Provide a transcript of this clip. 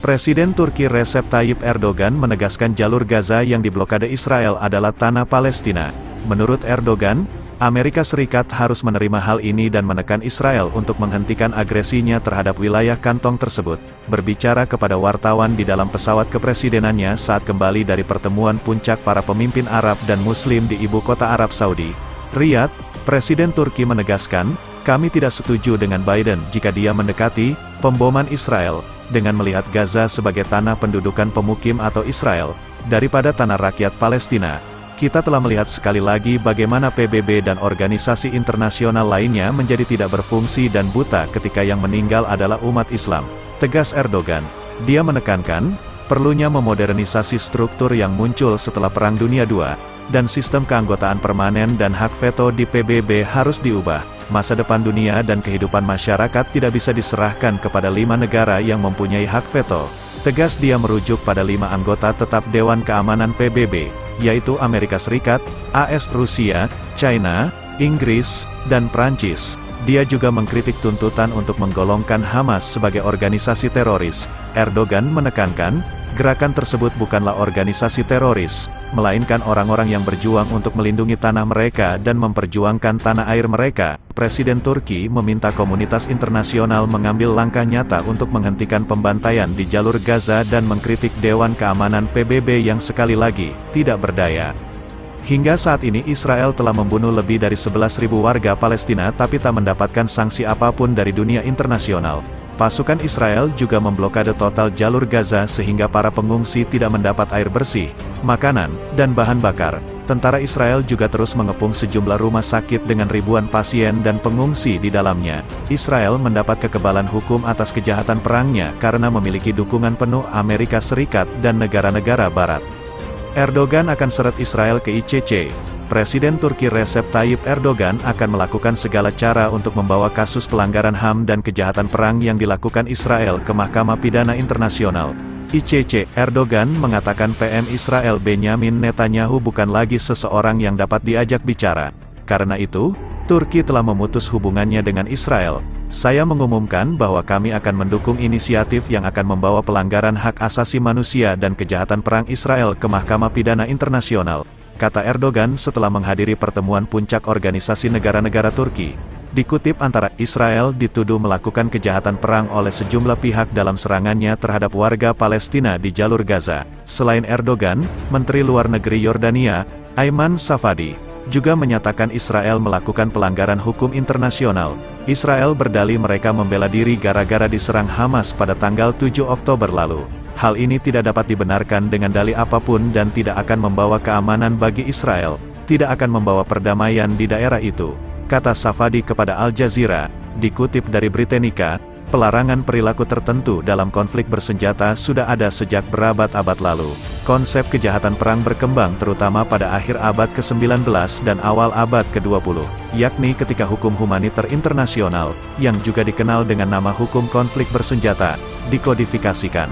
Presiden Turki Recep Tayyip Erdogan menegaskan jalur Gaza yang diblokade Israel adalah tanah Palestina. Menurut Erdogan, Amerika Serikat harus menerima hal ini dan menekan Israel untuk menghentikan agresinya terhadap wilayah kantong tersebut. Berbicara kepada wartawan di dalam pesawat kepresidenannya saat kembali dari pertemuan puncak para pemimpin Arab dan Muslim di ibu kota Arab Saudi, Riyadh, Presiden Turki menegaskan, "Kami tidak setuju dengan Biden jika dia mendekati pemboman Israel, dengan melihat Gaza sebagai tanah pendudukan pemukim atau Israel, daripada tanah rakyat Palestina. Kita telah melihat sekali lagi bagaimana PBB dan organisasi internasional lainnya menjadi tidak berfungsi dan buta ketika yang meninggal adalah umat Islam," tegas Erdogan. Dia menekankan, perlunya memodernisasi struktur yang muncul setelah Perang Dunia II, dan sistem keanggotaan permanen dan hak veto di PBB harus diubah. Masa depan dunia dan kehidupan masyarakat tidak bisa diserahkan kepada 5 negara yang mempunyai hak veto. Tegas dia merujuk pada 5 anggota tetap Dewan Keamanan PBB, yaitu Amerika Serikat, AS, Rusia, China, Inggris, dan Prancis. Dia juga mengkritik tuntutan untuk menggolongkan Hamas sebagai organisasi teroris. Erdogan menekankan, gerakan tersebut bukanlah organisasi teroris, melainkan orang-orang yang berjuang untuk melindungi tanah mereka dan memperjuangkan tanah air mereka. Presiden Turki meminta komunitas internasional mengambil langkah nyata untuk menghentikan pembantaian di jalur Gaza dan mengkritik Dewan Keamanan PBB yang sekali lagi tidak berdaya. Hingga saat ini Israel telah membunuh lebih dari 11.000 warga Palestina tapi tak mendapatkan sanksi apapun dari dunia internasional. Pasukan Israel juga memblokade total jalur Gaza sehingga para pengungsi tidak mendapat air bersih, makanan, dan bahan bakar. Tentara Israel juga terus mengepung sejumlah rumah sakit dengan ribuan pasien dan pengungsi di dalamnya. Israel mendapat kekebalan hukum atas kejahatan perangnya karena memiliki dukungan penuh Amerika Serikat dan negara-negara Barat. Erdogan akan seret Israel ke ICC. Presiden Turki Recep Tayyip Erdogan akan melakukan segala cara untuk membawa kasus pelanggaran HAM dan kejahatan perang yang dilakukan Israel ke Mahkamah Pidana Internasional, ICC. Erdogan mengatakan PM Israel Benyamin Netanyahu bukan lagi seseorang yang dapat diajak bicara. Karena itu, Turki telah memutus hubungannya dengan Israel. "Saya mengumumkan bahwa kami akan mendukung inisiatif yang akan membawa pelanggaran hak asasi manusia dan kejahatan perang Israel ke Mahkamah Pidana Internasional," kata Erdogan setelah menghadiri pertemuan puncak Organisasi Negara-Negara Turki. Dikutip antara, Israel dituduh melakukan kejahatan perang oleh sejumlah pihak dalam serangannya terhadap warga Palestina di jalur Gaza. Selain Erdogan, Menteri Luar Negeri Yordania, Ayman Safadi, juga menyatakan Israel melakukan pelanggaran hukum internasional. Israel berdalih mereka membela diri gara-gara diserang Hamas pada tanggal 7 Oktober lalu. Hal ini tidak dapat dibenarkan dengan dalih apapun dan tidak akan membawa keamanan bagi Israel, tidak akan membawa perdamaian di daerah itu, kata Safadi kepada Al Jazeera. Dikutip dari Britannica, pelarangan perilaku tertentu dalam konflik bersenjata sudah ada sejak berabad-abad lalu. Konsep kejahatan perang berkembang terutama pada akhir abad ke-19 dan awal abad ke-20, yakni ketika hukum humaniter internasional, yang juga dikenal dengan nama hukum konflik bersenjata, dikodifikasikan.